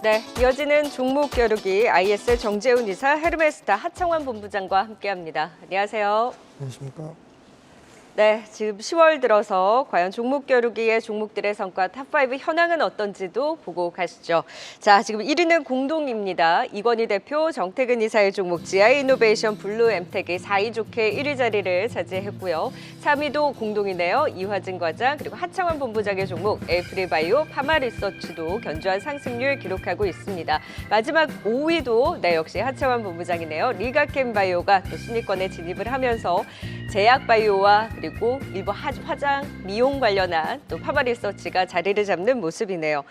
네, 이어지는 종목 겨루기 IS 정재훈 이사, 헤르메스타 하창환 본부장과 함께합니다. 안녕하세요. 안녕하십니까. 네, 지금 10월 들어서 과연 종목 겨루기의 종목들의 성과 탑5 현황은 어떤지도 보고 가시죠. 자, 지금 1위는 공동입니다. 이건희 대표, 정태근 이사의 종목 GI이노베이션 블루 엠텍이 4위 좋게 1위 자리를 차지했고요. 3위도 공동이네요. 이화진 과장, 그리고 하창환 본부장의 종목 에이프릴바이오, 파마리서치도 견조한 상승률 기록하고 있습니다. 마지막 5위도 역시 하창환 본부장이네요. 리가캠바이오가 또 순위권에 진입을 하면서 제약바이오와 그리고 일부 화장, 미용 관련한 또 파마리서치가 자리를 잡는 모습이네요.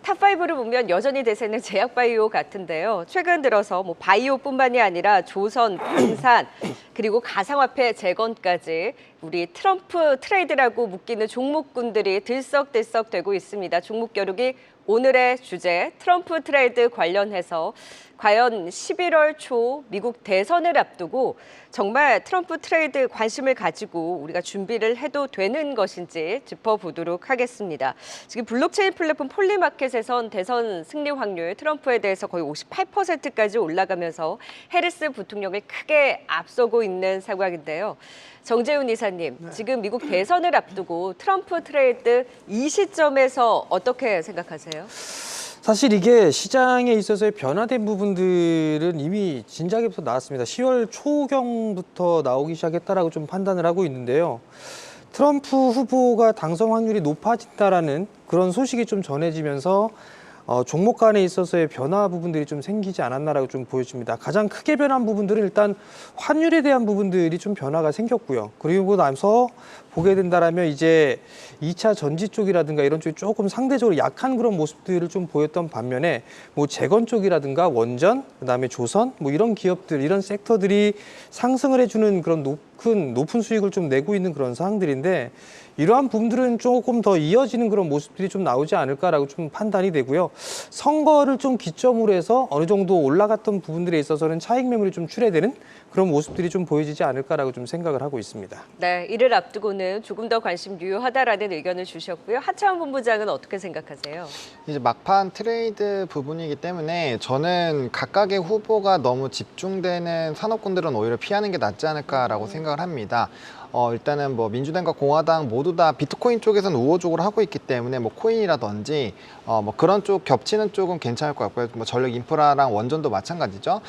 탑5를 보면 여전히 대세는 제약바이오 같은데요. 최근 들어서 바이오뿐만이 아니라 조선, 방산, 그리고 가상화폐 재건까지 우리 트럼프 트레이드라고 묶이는 종목군들이 들썩들썩 되고 있습니다. 종목 겨루기 오늘의 주제 트럼프 트레이드 관련해서 과연 11월 초 미국 대선을 앞두고 정말 트럼프 트레이드 관심을 가지고 우리가 준비를 해도 되는 것인지 짚어보도록 하겠습니다. 지금 블록체인 플랫폼 폴리마켓에선 대선 승리 확률 트럼프에 대해서 거의 58%까지 올라가면서 해리스 부통령을 크게 앞서고 있는 상황인데요. 정재훈 이사님, 지금 미국 대선을 앞두고 트럼프 트레이드 이 시점에서 어떻게 생각하세요? 사실 이게 시장에 있어서의 변화된 부분들은 이미 진작에부터 나왔습니다. 10월 초경부터 나오기 시작했다라고 좀 판단을 하고 있는데요. 트럼프 후보가 당선 확률이 높아진다라는 그런 소식이 좀 전해지면서 종목 간에 있어서의 변화 부분들이 좀 생기지 않았나라고 좀 보여집니다. 가장 크게 변한 부분들은 일단 환율에 대한 부분들이 좀 변화가 생겼고요. 그리고 나서 보게 된다라면 이제 2차 전지 쪽이라든가 이런 쪽이 조금 상대적으로 약한 그런 모습들을 좀 보였던 반면에 재건 쪽이라든가 원전, 그다음에 조선 이런 기업들, 이런 섹터들이 상승을 해주는 그런 높은 수익을 좀 내고 있는 그런 상황들인데 이러한 부분들은 조금 더 이어지는 그런 모습들이 좀 나오지 않을까라고 좀 판단이 되고요. 선거를 좀 기점으로 해서 어느 정도 올라갔던 부분들에 있어서는 차익 매물이 좀 출회되는 그런 모습들이 좀 보여지지 않을까라고 좀 생각을 하고 있습니다. 네, 이를 앞두고는 조금 더 관심 유효하다라는 의견을 주셨고요. 하창환 본부장은 어떻게 생각하세요? 이제 막판 트레이드 부분이기 때문에 저는 각각의 후보가 너무 집중되는 산업군들은 오히려 피하는 게 낫지 않을까라고 생각을 합니다. 일단은 민주당과 공화당 모두 다 비트코인 쪽에서는 우호적으로 하고 있기 때문에 코인이라든지 그런 쪽 겹치는 쪽은 괜찮을 것 같고요. 전력 인프라랑 원전도 마찬가지죠.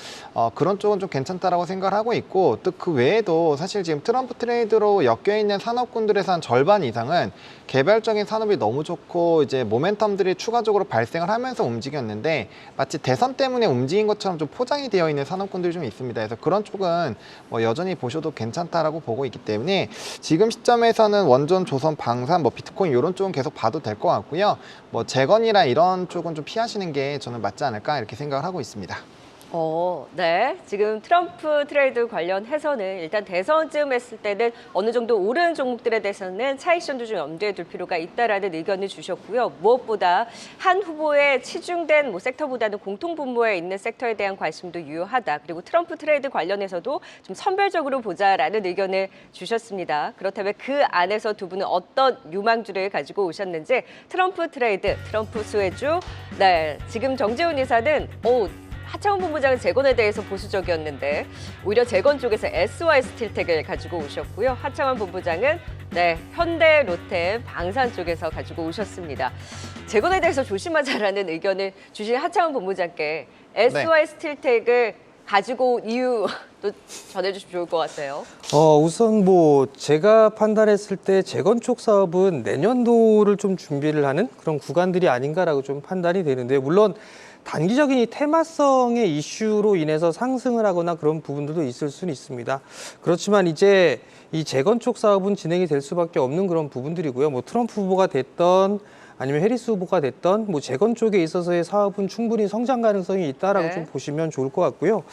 그런 쪽은 좀 괜찮다라고 생각을 하고 있고 또 그 외에도 사실 지금 트럼프 트레이드로 엮여 있는 산업군들에서 한 절반 이상은 개별적인 산업이 너무 좋고 이제 모멘텀들이 추가적으로 발생을 하면서 움직였는데 마치 대선 때문에 움직인 것처럼 좀 포장이 되어 있는 산업군들이 좀 있습니다. 그래서 그런 쪽은 여전히 보셔도 괜찮다라고 보고 있기 때문에 지금 시점에서는 원전, 조선, 방산, 비트코인 이런 쪽은 계속 봐도 될 것 같고요. 재건이나 이런 쪽은 좀 피하시는 게 저는 맞지 않을까 이렇게 생각을 하고 있습니다. 네. 지금 트럼프 트레이드 관련해서는 일단 대선쯤 했을 때는 어느 정도 오른 종목들에 대해서는 차익 선도 좀 염두에 둘 필요가 있다라는 의견을 주셨고요. 무엇보다 한 후보에 치중된 섹터보다는 공통 분모에 있는 섹터에 대한 관심도 유효하다. 그리고 트럼프 트레이드 관련해서도 좀 선별적으로 보자라는 의견을 주셨습니다. 그렇다면 그 안에서 두 분은 어떤 유망주를 가지고 오셨는지 트럼프 트레이드, 트럼프 수혜주. 네. 지금 정재훈 이사는 하창훈 본부장은 재건에 대해서 보수적이었는데 오히려 재건 쪽에서 SY 스틸텍을 가지고 오셨고요. 하창훈 본부장은 현대, 롯데, 방산 쪽에서 가지고 오셨습니다. 재건에 대해서 조심하자라는 의견을 주신 하창훈 본부장께 SY 스틸텍을 가지고 온 이유 또 전해주시면 좋을 것 같아요. 우선 제가 판단했을 때 재건 쪽 사업은 내년도를 좀 준비를 하는 그런 구간들이 아닌가라고 좀 판단이 되는데요. 물론 단기적인 이 테마성의 이슈로 인해서 상승을 하거나 그런 부분들도 있을 수는 있습니다. 그렇지만 이제 이 재건 쪽 사업은 진행이 될 수밖에 없는 그런 부분들이고요. 트럼프 후보가 됐던 아니면 해리스 후보가 됐던 재건 쪽에 있어서의 사업은 충분히 성장 가능성이 있다라고 좀 보시면 좋을 것 같고요.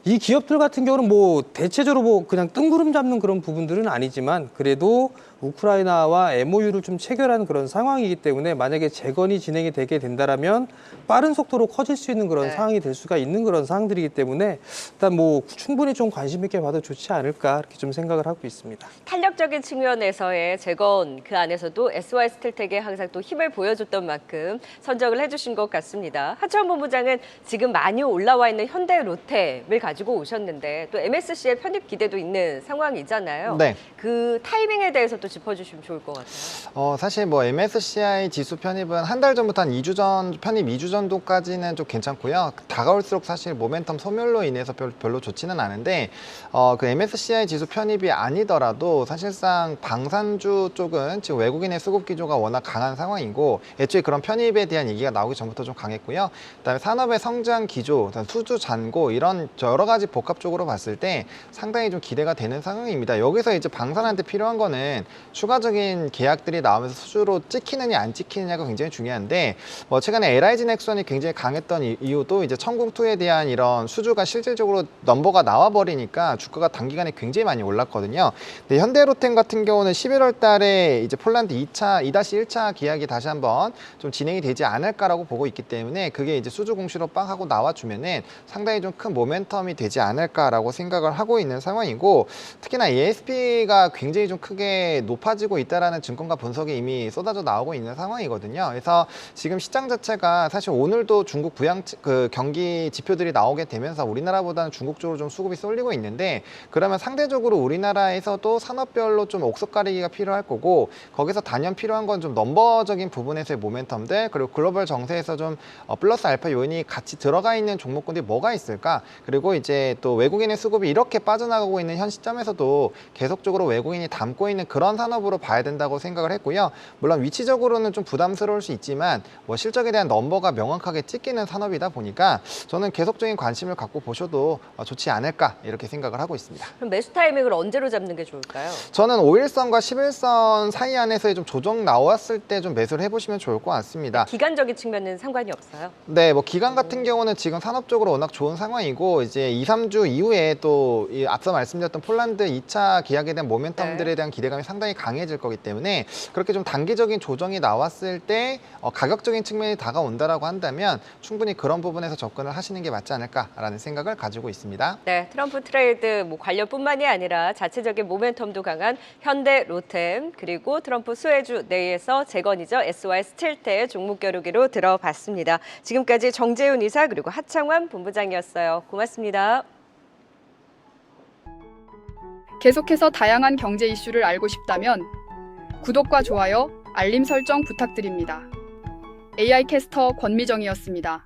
이 기업들 같은 경우는 대체적으로 그냥 뜬구름 잡는 그런 부분들은 아니지만 그래도 우크라이나와 MOU를 좀 체결한 그런 상황이기 때문에 만약에 재건이 진행이 되게 된다라면 빠른 속도로 커질 수 있는 그런 네. 상황이 될 수가 있는 그런 상황들이기 때문에 일단 뭐 충분히 좀 관심 있게 봐도 좋지 않을까 이렇게 좀 생각을 하고 있습니다. 탄력적인 측면에서의 재건 그 안에서도 SY 스틸텍에 항상 또 힘을 보여줬던 만큼 선정을 해주신 것 같습니다. 하차원 본부장은 지금 많이 올라와 있는 현대 로템을 가지고 오셨는데 또 MSC의 편입 기대도 있는 상황이잖아요. 네. 그 타이밍에 대해서도 짚어주시면 좋을 것 같아요. 사실 뭐 MSCI 지수 편입은 한 달 전부터 한 2주 전, 편입 2주 정도까지는 좀 괜찮고요. 다가올수록 사실 모멘텀 소멸로 인해서 별로 좋지는 않은데, 그 MSCI 지수 편입이 아니더라도 사실상 방산주 쪽은 지금 외국인의 수급 기조가 워낙 강한 상황이고, 애초에 그런 편입에 대한 얘기가 나오기 전부터 좀 강했고요. 그다음에 산업의 성장 기조, 수주 잔고 이런 여러 가지 복합적으로 봤을 때 상당히 좀 기대가 되는 상황입니다. 여기서 이제 방산한테 필요한 거는 추가적인 계약들이 나오면서 수주로 찍히느냐 안 찍히느냐가 굉장히 중요한데, 뭐 최근에 LIG 넥슨이 굉장히 강했던 이유도 이제 천궁2에 대한 이런 수주가 실질적으로 넘버가 나와 버리니까 주가가 단기간에 굉장히 많이 올랐거든요. 근데 현대로템 같은 경우는 11월 달에 이제 폴란드 2-1차 계약이 다시 한번 좀 진행이 되지 않을까라고 보고 있기 때문에 그게 이제 수주 공시로 빵 하고 나와주면은 상당히 좀 큰 모멘텀이 되지 않을까라고 생각을 하고 있는 상황이고, 특히나 ASP가 굉장히 좀 크게 높아지고 있다라는 증권가 분석이 이미 쏟아져 나오고 있는 상황이거든요. 그래서 지금 시장 자체가 사실 오늘도 중국 그 경기 지표들이 나오게 되면서 우리나라보다는 중국 쪽으로 좀 수급이 쏠리고 있는데, 그러면 상대적으로 우리나라에서도 산업별로 좀 옥석 가리기가 필요할 거고, 거기서 단연 필요한 건 좀 넘버적인 부분에서의 모멘텀들, 그리고 글로벌 정세에서 좀 플러스 알파 요인이 같이 들어가 있는 종목군들이 뭐가 있을까? 그리고 이제 또 외국인의 수급이 이렇게 빠져나가고 있는 현 시점에서도 계속적으로 외국인이 담고 있는 그런 산업으로 봐야 된다고 생각을 했고요. 물론 위치적으로는 좀 부담스러울 수 있지만 뭐 실적에 대한 넘버가 명확하게 찍히는 산업이다 보니까 저는 계속적인 관심을 갖고 보셔도 좋지 않을까 이렇게 생각을 하고 있습니다. 그럼 매수 타이밍을 언제로 잡는 게 좋을까요? 저는 5일선과 10일선 사이 안에서의 좀 조정 나왔을 때 좀 매수를 해보시면 좋을 것 같습니다. 기간적인 측면은 상관이 없어요? 네, 뭐 기간 같은 경우는 지금 산업적으로 워낙 좋은 상황이고, 이제 2-3주 이후에 또 이 앞서 말씀드렸던 폴란드 2차 계약에 대한 모멘텀들에 대한 기대감이 상당히 강해질 거기 때문에 그렇게 좀 단기적인 조정이 나왔을 때 가격적인 측면이 다가온다라고 한다면 충분히 그런 부분에서 접근을 하시는 게 맞지 않을까라는 생각을 가지고 있습니다. 네, 트럼프 트레이드 뭐 관련뿐만이 아니라 자체적인 모멘텀도 강한 현대 로템, 그리고 트럼프 수혜주 내에서 재건이죠. SY 스틸텍 종목 겨루기로 들어봤습니다. 지금까지 정재훈 이사 그리고 하창환 본부장이었어요. 고맙습니다. 계속해서 다양한 경제 이슈를 알고 싶다면 구독과 좋아요, 알림 설정 부탁드립니다. AI 캐스터 권미정이었습니다.